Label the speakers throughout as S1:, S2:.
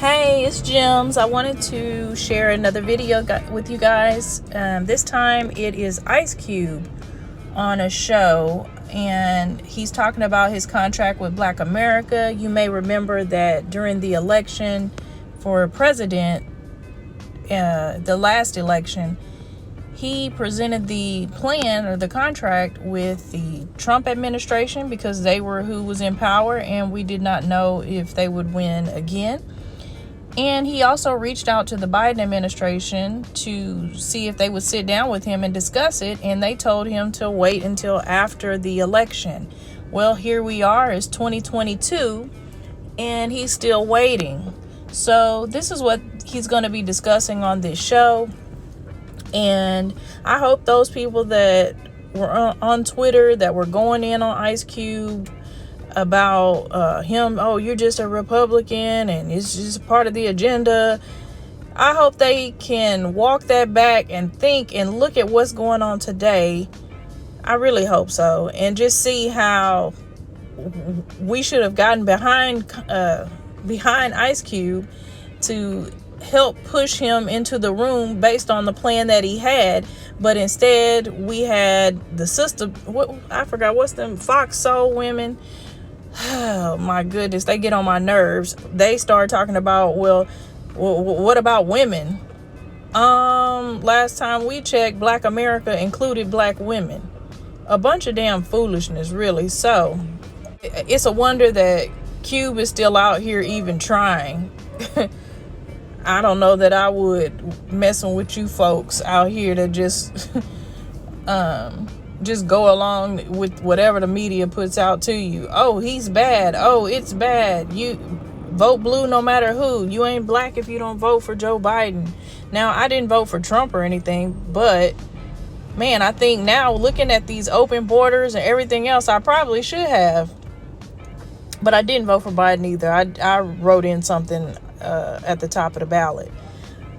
S1: Hey, it's Jims. I wanted to share another video with you guys. This time it is Ice Cube on a show, and he's talking about his contract with Black America. You may remember that during the election for president, the last election, he presented the plan or the contract with the Trump administration because they were who was in power, and we did not know if they would win again. And he also reached out to the Biden administration to see if they would sit down with him and discuss it, and they told him to wait until after the election. Well, here we are, it's 2022, and he's still waiting. So this is what he's going to be discussing on this show. And I hope those people that were on Twitter that were going in on Ice Cube about him, oh, you're just a Republican and it's just part of the agenda. I hope they can walk that back and think and look at what's going on today. I really hope so. And just see how we should have gotten behind Ice Cube to help push him into the room based on the plan that he had. But instead we had the sister, I forgot what's them, Fox Soul women. Oh my goodness, they get on my nerves. They start talking about, well, what about women? Last time we checked, Black America included black women. A bunch of damn foolishness, really. So it's a wonder that Cube is still out here even trying. I don't know that I would messing with you folks out here to just go along with whatever the media puts out to you. Oh, he's bad. Oh, it's bad. You vote blue no matter who. You ain't black if you don't vote for Joe Biden. Now, I didn't vote for Trump or anything, but man, I think now looking at these open borders and everything else, I probably should have. But I didn't vote for Biden either. I wrote in something at the top of the ballot.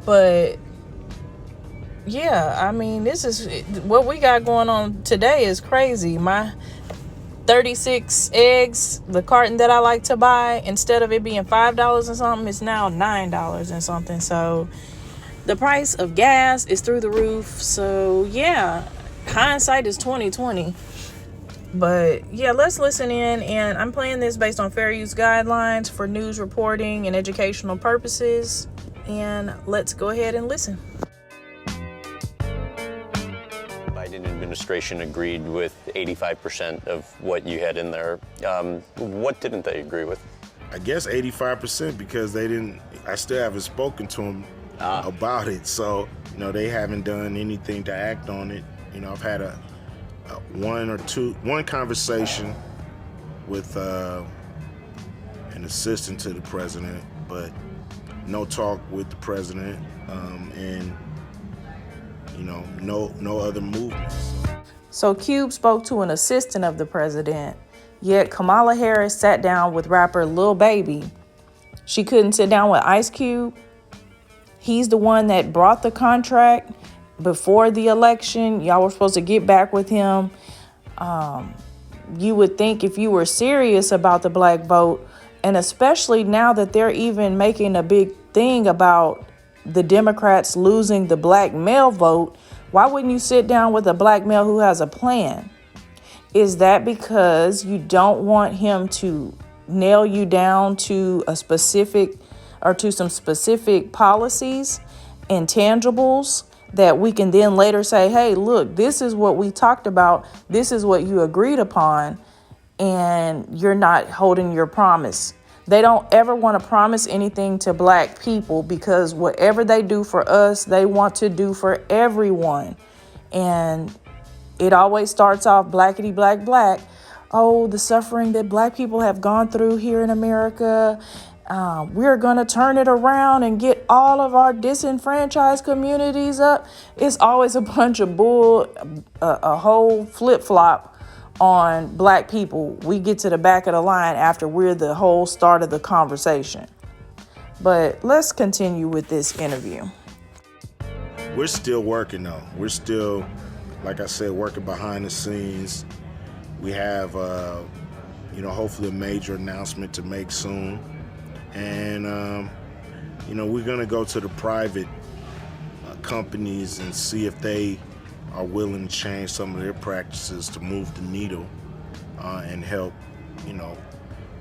S1: But yeah, I mean, this is what we got going on today is crazy. My 36 eggs, the carton that I like to buy, instead of it being $5 and something, it's now $9 and something. So the price of gas is through the roof. So yeah, hindsight is 2020. But yeah, let's listen in. And I'm playing this based on fair use guidelines for news reporting and educational purposes. And let's go ahead and listen.
S2: Biden administration agreed with 85% of what you had in there. What didn't they agree with?
S3: I guess 85% because I still haven't spoken to them about it. So, they haven't done anything to act on it. I've had one conversation with an assistant to the president, but no talk with the president, and no other movements.
S1: So Cube spoke to an assistant of the president, yet Kamala Harris sat down with rapper Lil Baby. She couldn't sit down with Ice Cube. He's the one that brought the contract before the election. Y'all were supposed to get back with him. You would think if you were serious about the black vote, and especially now that they're even making a big thing about the Democrats losing the black male vote, why wouldn't you sit down with a black male who has a plan? Is that because you don't want him to nail you down to a specific or to some specific policies and tangibles that we can then later say, hey, look, this is what we talked about. This is what you agreed upon, and you're not holding your promise. They don't ever want to promise anything to black people because whatever they do for us, they want to do for everyone. And it always starts off blackety black black. Oh, the suffering that black people have gone through here in America. We're going to turn it around and get all of our disenfranchised communities up. It's always a bunch of bull, a whole flip-flop on black people. We get to the back of the line after we're the whole start of the conversation. But let's continue with this interview.
S3: We're still working though. We're still, like I said, working behind the scenes. We have, hopefully a major announcement to make soon. And we're going to go to the private companies and see if they are willing to change some of their practices to move the needle and help,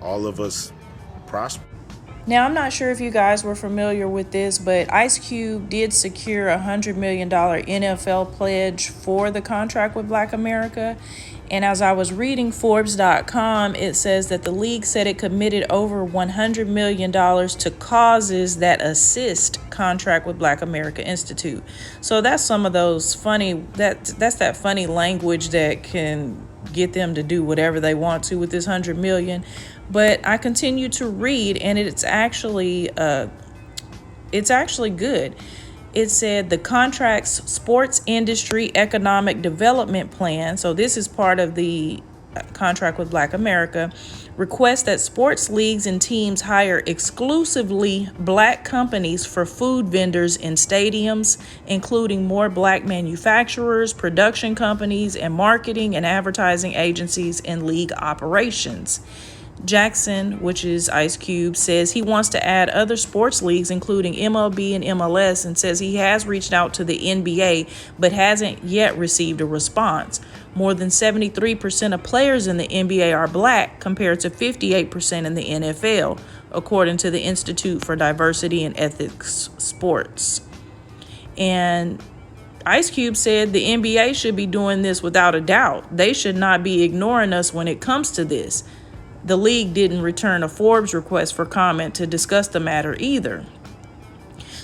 S3: all of us prosper.
S1: Now, I'm not sure if you guys were familiar with this, but Ice Cube did secure a $100 million NFL pledge for the contract with Black America. And as I was reading Forbes.com, it says that the league said it committed over $100 million to causes that assist contract with Black America Institute. So that's some of those funny, that's that funny language that can get them to do whatever they want to with this $100 million. But I continue to read, and it's actually good. It said the contract's sports industry economic development plan, so this is part of the contract with Black America, requests that sports leagues and teams hire exclusively Black companies for food vendors in stadiums, including more Black manufacturers, production companies, and marketing and advertising agencies in league operations. Jackson, which is Ice Cube, says he wants to add other sports leagues, including MLB and MLS, and says he has reached out to the NBA, but hasn't yet received a response. More than 73% of players in the NBA are Black, compared to 58% in the NFL, according to the Institute for Diversity and Ethics Sports. And Ice Cube said the NBA should be doing this without a doubt. They should not be ignoring us when it comes to this. The league didn't return a Forbes request for comment to discuss the matter either.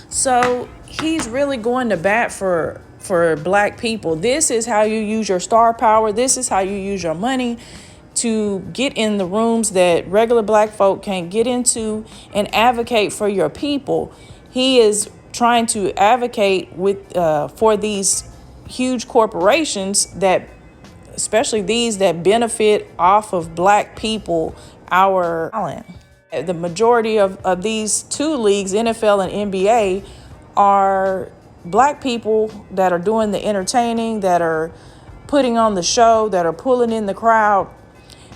S1: So he's really going to bat for Black people. This is how you use your star power. This is how you use your money to get in the rooms that regular Black folk can't get into and advocate for your people. He is trying to advocate for these huge corporations that, especially these that benefit off of Black people, our talent. The majority of these two leagues, NFL and NBA, are Black people that are doing the entertaining, that are putting on the show, that are pulling in the crowd.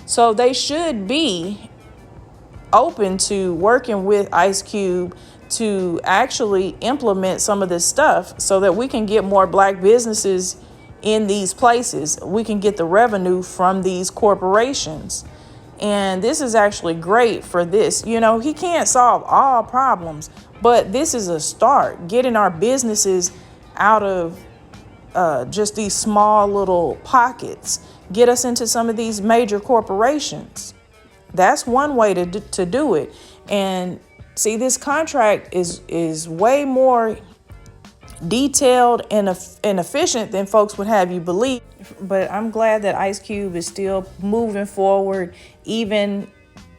S1: So they should be open to working with Ice Cube to actually implement some of this stuff so that we can get more Black businesses in these places. We can get the revenue from these corporations. And this is actually great for this. He can't solve all problems, but this is a start. Getting our businesses out of just these small little pockets. Get us into some of these major corporations. That's one way to do it. And see, this contract is way more detailed and efficient than folks would have you believe. But I'm glad that Ice Cube is still moving forward, even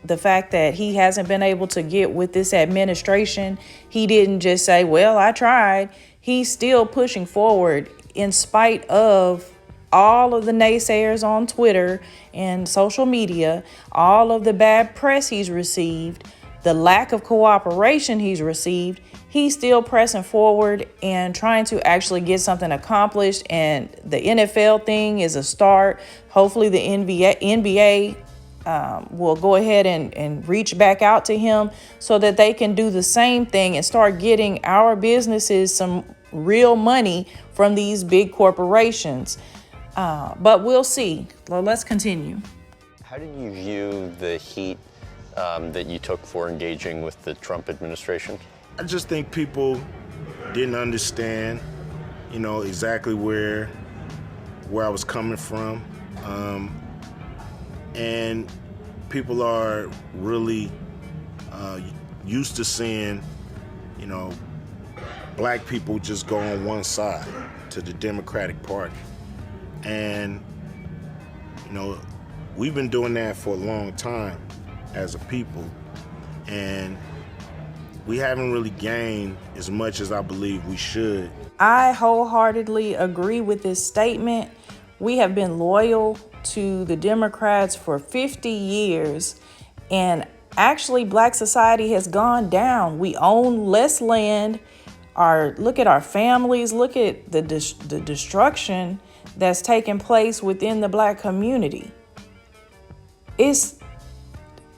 S1: the fact that he hasn't been able to get with this administration. He didn't just say, well, I tried. He's still pushing forward in spite of all of the naysayers on Twitter and social media, all of the bad press he's received, the lack of cooperation he's received. He's still pressing forward and trying to actually get something accomplished. And the NFL thing is a start. Hopefully the NBA will go ahead and reach back out to him so that they can do the same thing and start getting our businesses some real money from these big corporations. But we'll see. Well, let's continue.
S2: How did you view the heat that you took for engaging with the Trump administration?
S3: I just think people didn't understand, exactly where I was coming from. And people are really used to seeing, Black people just go on one side to the Democratic Party. And, we've been doing that for a long time as a people. And we haven't really gained as much as I believe we should.
S1: I wholeheartedly agree with this statement. We have been loyal to the Democrats for 50 years, and actually Black society has gone down. We own less land. Look at our families. Look at the destruction that's taking place within the Black community.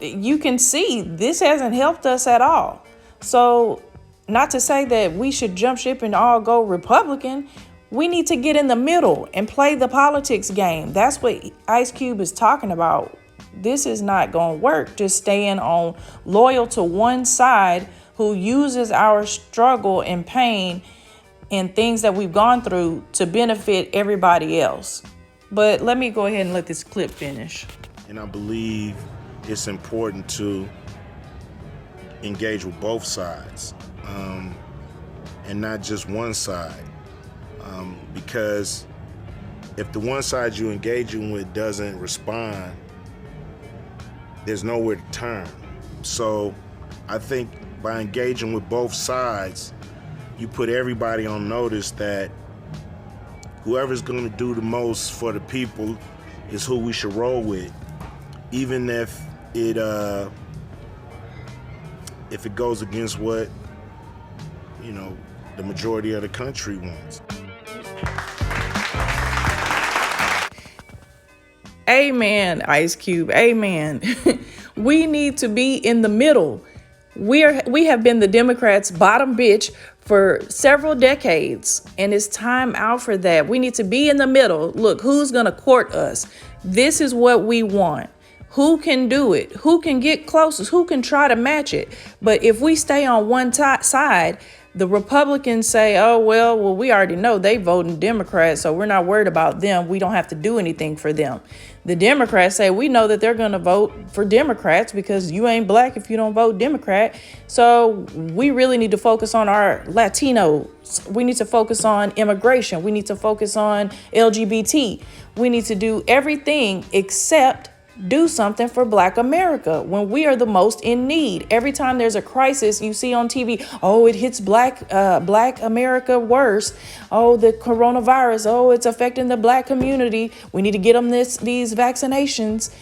S1: You can see this hasn't helped us at all. So not to say that we should jump ship and all go Republican. We need to get in the middle and play the politics game. That's what Ice Cube is talking about. This is not going to work. Just staying on loyal to one side who uses our struggle and pain and things that we've gone through to benefit everybody else. But let me go ahead and let this clip finish.
S3: And I believe it's important to engage with both sides, and not just one side. Because if the one side you're engaging with doesn't respond, there's nowhere to turn. So I think by engaging with both sides, you put everybody on notice that whoever's going to do the most for the people is who we should roll with, even if it goes against what, the majority of the country wants.
S1: Amen, Ice Cube. Amen. We need to be in the middle. We have been the Democrats' bottom bitch for several decades, and it's time out for that. We need to be in the middle. Look, who's going to court us? This is what we want. Who can do it? Who can get closest? Who can try to match it? But if we stay on one side, the Republicans say, oh, well, we already know they voting Democrats, so we're not worried about them. We don't have to do anything for them. The Democrats say, we know that they're going to vote for Democrats because you ain't black if you don't vote Democrat. So we really need to focus on our Latinos. We need to focus on immigration. We need to focus on LGBT. We need to do everything except do something for Black America when we are the most in need. Every time there's a crisis, you see on TV, oh, it hits Black America worse. Oh, the coronavirus. Oh, it's affecting the Black community. We need to get them these vaccinations.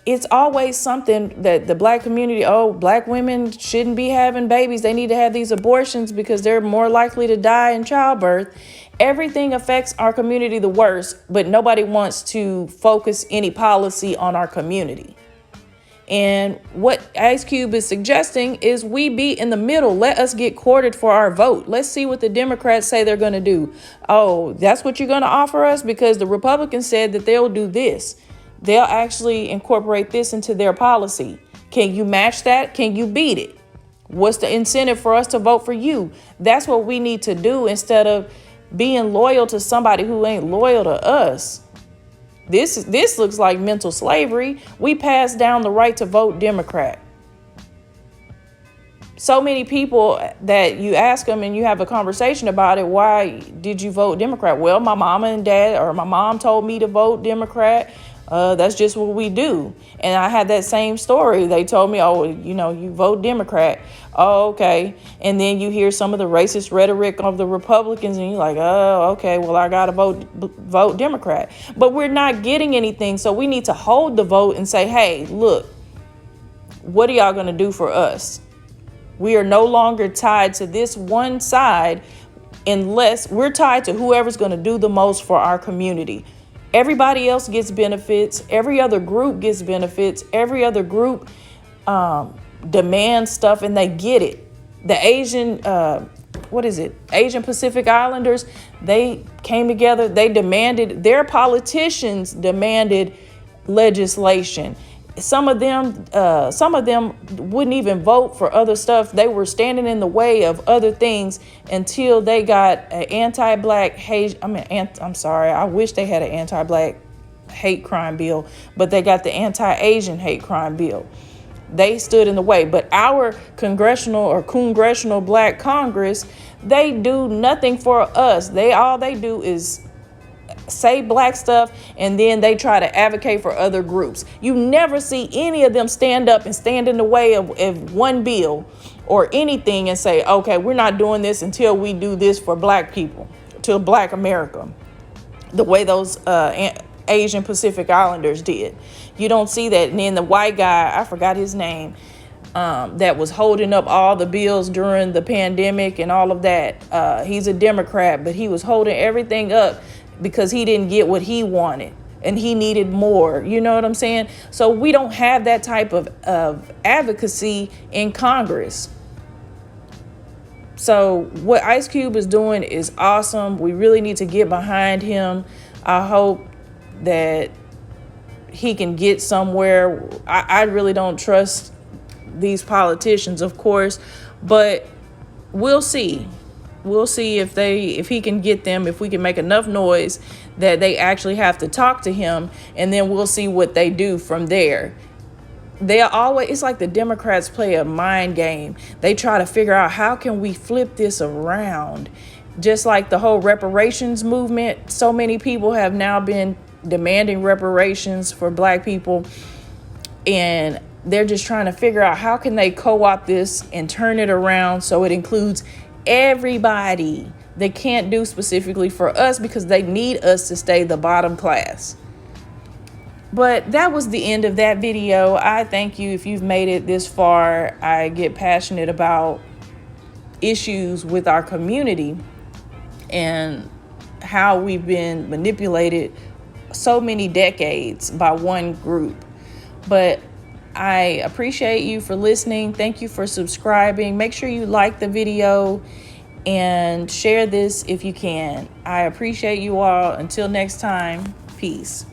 S1: It's always something that the Black community, oh, Black women shouldn't be having babies. They need to have these abortions because they're more likely to die in childbirth. Everything affects our community the worst, but nobody wants to focus any policy on our community. And what Ice Cube is suggesting is we be in the middle. Let us get courted for our vote. Let's see what the Democrats say they're going to do. Oh, that's what you're going to offer us? Because the Republicans said that they'll do this. They'll actually incorporate this into their policy. Can you match that? Can you beat it? What's the incentive for us to vote for you? That's what we need to do instead of being loyal to somebody who ain't loyal to us. This looks like mental slavery. We passed down the right to vote Democrat. So many people that you ask them and you have a conversation about it, why did you vote Democrat? Well, my mama and dad, or my mom told me to vote Democrat. That's just what we do. And I had that same story. They told me, oh, you vote Democrat. Oh, okay. And then you hear some of the racist rhetoric of the Republicans and you're like, oh, okay, well, I got to vote Democrat. But we're not getting anything. So we need to hold the vote and say, hey, look, what are y'all going to do for us? We are no longer tied to this one side unless we're tied to whoever's going to do the most for our community. Everybody else gets benefits. Every other group gets benefits. Every other group demands stuff and they get it. The Asian Pacific Islanders, they came together. They demanded, their politicians demanded legislation. Some of them wouldn't even vote for other stuff. They were standing in the way of other things until they got an anti-black hate. I wish they had an anti-black hate crime bill, but they got the anti-Asian hate crime bill. They stood in the way. But our congressional Black Congress, they do nothing for us. All they do is say Black stuff, and then they try to advocate for other groups. You never see any of them stand up and stand in the way of one bill or anything and say, okay, we're not doing this until we do this for Black people, to Black America, the way those Asian Pacific Islanders did. You don't see that. And then the white guy, I forgot his name, that was holding up all the bills during the pandemic and all of that. He's a Democrat, but he was holding everything up because he didn't get what he wanted. and he needed more. You know what I'm saying? So we don't have that type of advocacy in Congress. So what Ice Cube is doing is awesome. We really need to get behind him. I hope that he can get somewhere. I really don't trust these politicians, of course, but we'll see. We'll see if he can get them, if we can make enough noise that they actually have to talk to him, and then we'll see what they do from there. It's like the Democrats play a mind game. They try to figure out, how can we flip this around? Just like the whole reparations movement, so many people have now been demanding reparations for Black people, and they're just trying to figure out how can they co-opt this and turn it around so it includes everybody. They can't do specifically for us because they need us to stay the bottom class. But that was the end of that video. I thank you if you've made it this far. I get passionate about issues with our community and how we've been manipulated so many decades by one group. But I appreciate you for listening. Thank you for subscribing. Make sure you like the video and share this if you can. I appreciate you all. Until next time, peace.